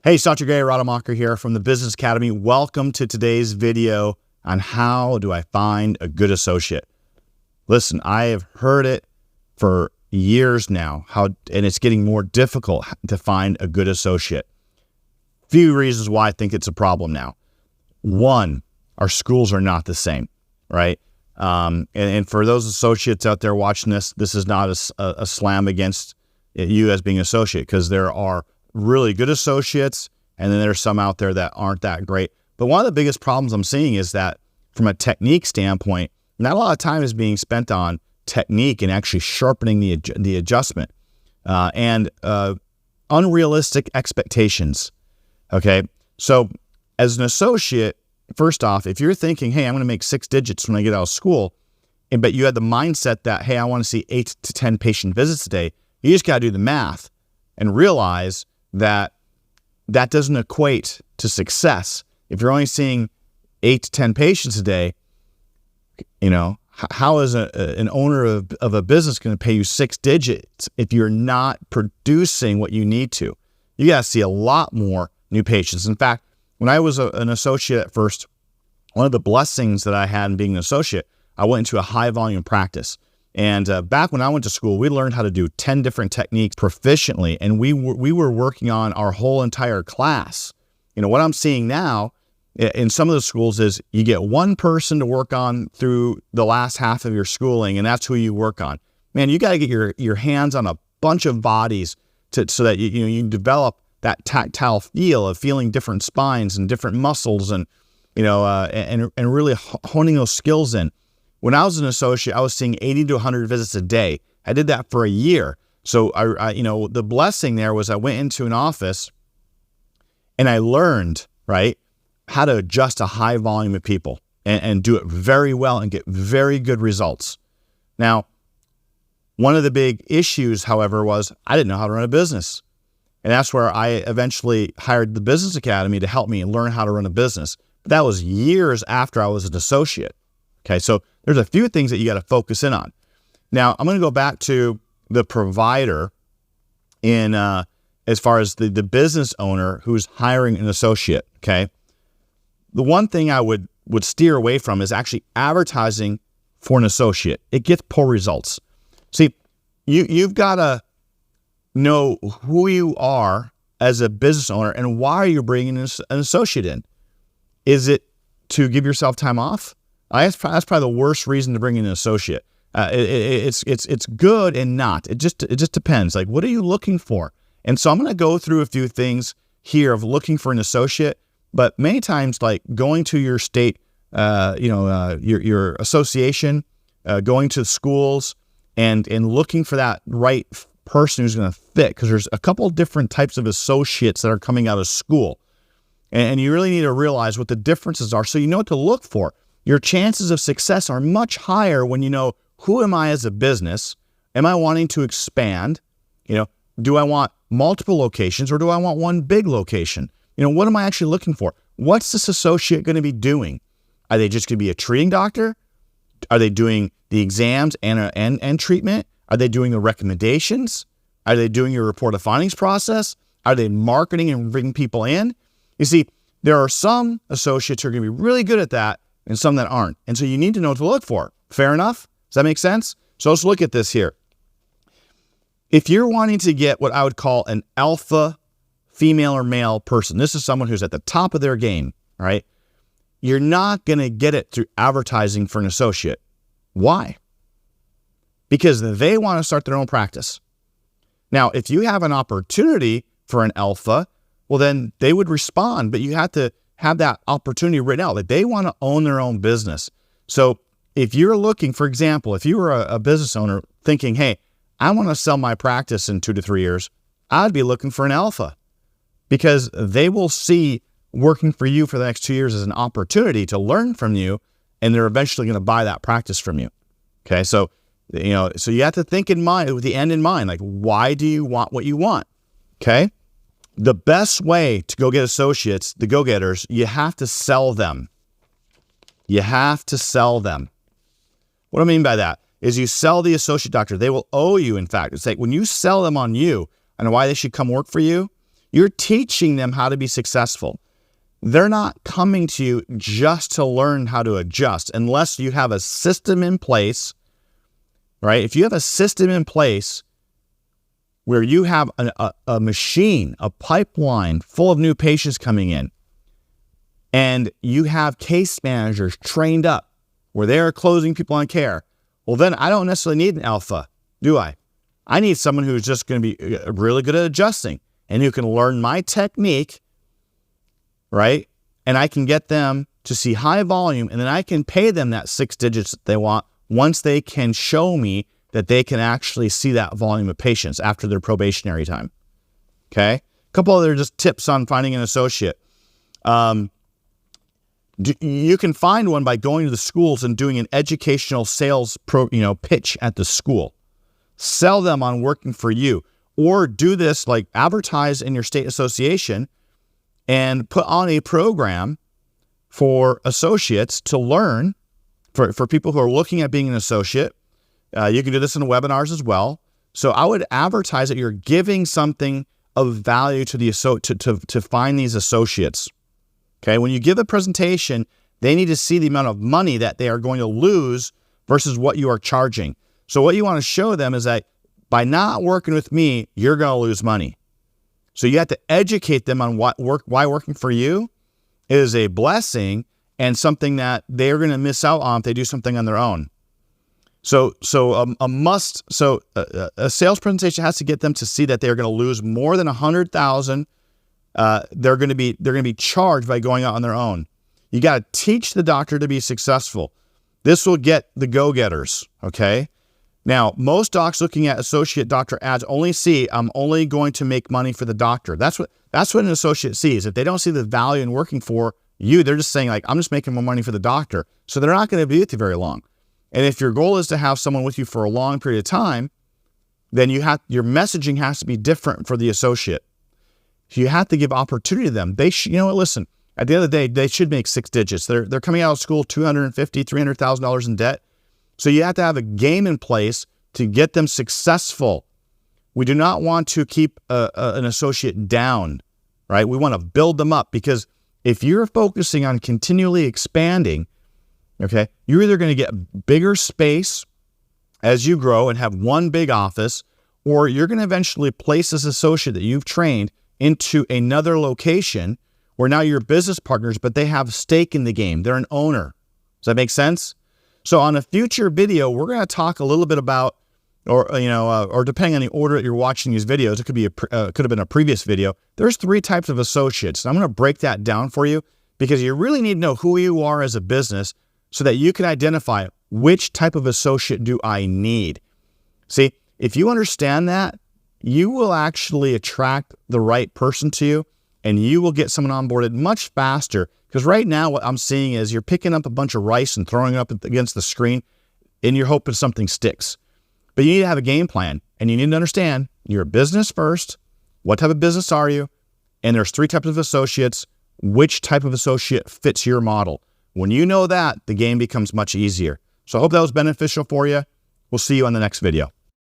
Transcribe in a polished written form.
Hey, it's Dr. Gary Rademacher here from the Business Academy. Welcome to today's video on how do I find a good associate. Listen, I have heard it for years now, and it's getting more difficult to find a good associate. Few reasons why I think it's a problem now. One, our schools are not the same, right? And for those associates out there watching this is not a slam against you as being an associate, because there are really good associates, and then there's some out there that aren't that great. But one of the biggest problems I'm seeing is that from a technique standpoint, not a lot of time is being spent on technique and actually sharpening the adjustment and unrealistic expectations. Okay, so as an associate, first off, if you're thinking, hey, I'm going to make 6 digits when I get out of school, but you had the mindset that, hey, I want to see 8 to 10 patient visits a day, you just got to do the math and realize that that doesn't equate to success. If you're only seeing 8 to 10 patients a day, you know, how is an owner of a business going to pay you 6 digits if you're not producing what you need to? You got to see a lot more new patients. In fact, when I was an associate at first, one of the blessings that I had in being an associate, I went into a high volume practice. And back when I went to school, we learned how to do 10 different techniques proficiently, and we were working on our whole entire class. You know, what I'm seeing now in some of the schools is you get one person to work on through the last half of your schooling, and that's who you work on. Man, you got to get your hands on a bunch of bodies so that you develop that tactile feel of feeling different spines and different muscles, and and really honing those skills in. When I was an associate, I was seeing 80 to 100 visits a day. I did that for a year. So I the blessing there was I went into an office and I learned, right, how to adjust a high volume of people and do it very well and get very good results. Now, one of the big issues, however, was I didn't know how to run a business. And that's where I eventually hired the Business Academy to help me learn how to run a business. But that was years after I was an associate. Okay, so there's a few things that you got to focus in on. Now, I'm going to go back to the provider in as far as the business owner who's hiring an associate, okay? The one thing I would steer away from is actually advertising for an associate. It gets poor results. See, you've got to know who you are as a business owner and why are you bringing an associate in. Is it to give yourself time off? That's probably the worst reason to bring in an associate. It's good and not. It just depends. Like, what are you looking for? And so I'm going to go through a few things here of looking for an associate. But many times, like going to your state, your association, going to schools, and looking for that right person who's going to fit. Because there's a couple different types of associates that are coming out of school, and you really need to realize what the differences are so you know what to look for. Your chances of success are much higher when you know, who am I as a business? Am I wanting to expand? Do I want multiple locations or do I want one big location? What am I actually looking for? What's this associate going to be doing? Are they just going to be a treating doctor? Are they doing the exams and treatment? Are they doing the recommendations? Are they doing your report of findings process? Are they marketing and bringing people in? You see, there are some associates who are going to be really good at that, and some that aren't. And so you need to know what to look for. Fair enough? Does that make sense? So let's look at this here. If you're wanting to get what I would call an alpha female or male person, this is someone who's at the top of their game, all right? You're not going to get it through advertising for an associate. Why? Because they want to start their own practice. Now, if you have an opportunity for an alpha, well, then they would respond, but you have to have that opportunity written out that they want to own their own business. So if you're looking, for example, if you were a business owner thinking, hey, I want to sell my practice in 2 to 3 years, I'd be looking for an alpha, because they will see working for you for the next 2 years as an opportunity to learn from you, and they're eventually going to buy that practice from you. Okay, so so you have to think in mind, with the end in mind, like, why do you want what you want? Okay. The best way to go get associates, the go-getters, you have to sell them. You have to sell them. What I mean by that is you sell the associate doctor. They will owe you, in fact. It's like when you sell them on you and why they should come work for you, You're teaching them how to be successful. They're not coming to you just to learn how to adjust unless you have a system in place, right? If you have a system in place where you have a machine, a pipeline full of new patients coming in, and you have case managers trained up where they're closing people on care, well, then I don't necessarily need an alpha, do I? I need someone who's just going to be really good at adjusting and who can learn my technique, right? And I can get them to see high volume, and then I can pay them that 6 digits that they want once they can show me that they can actually see that volume of patients after their probationary time. Okay? A couple other just tips on finding an associate. You can find one by going to the schools and doing an educational sales pitch at the school. Sell them on working for you, or do this like advertise in your state association and put on a program for associates to learn, for people who are looking at being an associate. You can do this in webinars as well. So I would advertise that you're giving something of value to the to find these associates. Okay, when you give a presentation, they need to see the amount of money that they are going to lose versus what you are charging. So what you want to show them is that by not working with me, you're going to lose money. So you have to educate them on why working for you is a blessing and something that they're going to miss out on if they do something on their own. So a sales presentation has to get them to see that they're going to lose more than $100,000. They're going to be charged by going out on their own. You got to teach the doctor to be successful. This will get the go-getters. Okay. Now, most docs looking at associate doctor ads only see, I'm only going to make money for the doctor. That's what an associate sees. If they don't see the value in working for you, they're just saying like, I'm just making more money for the doctor. So they're not going to be with you very long. And if your goal is to have someone with you for a long period of time, then your messaging has to be different for the associate. You have to give opportunity to them. Listen, at the end of the day, they should make 6 digits. They're coming out of school $250,000, $300,000 in debt. So you have to have a game in place to get them successful. We do not want to keep an associate down, right? We want to build them up, because if you're focusing on continually expanding, okay, you're either going to get bigger space as you grow and have one big office, or you're going to eventually place this associate that you've trained into another location where now you're business partners, but they have stake in the game. They're an owner. Does that make sense? So on a future video, we're going to talk a little bit about, or depending on the order that you're watching these videos, it could have been a previous video. There's 3 types of associates. And I'm going to break that down for you, because you really need to know who you are as a business so that you can identify which type of associate do I need. See, if you understand that, you will actually attract the right person to you, and you will get someone onboarded much faster. Because right now what I'm seeing is you're picking up a bunch of rice and throwing it up against the screen, and you're hoping something sticks. But you need to have a game plan, and you need to understand you're a business first. What type of business are you? And there's 3 types of associates. Which type of associate fits your model? When you know that, the game becomes much easier. So I hope that was beneficial for you. We'll see you on the next video.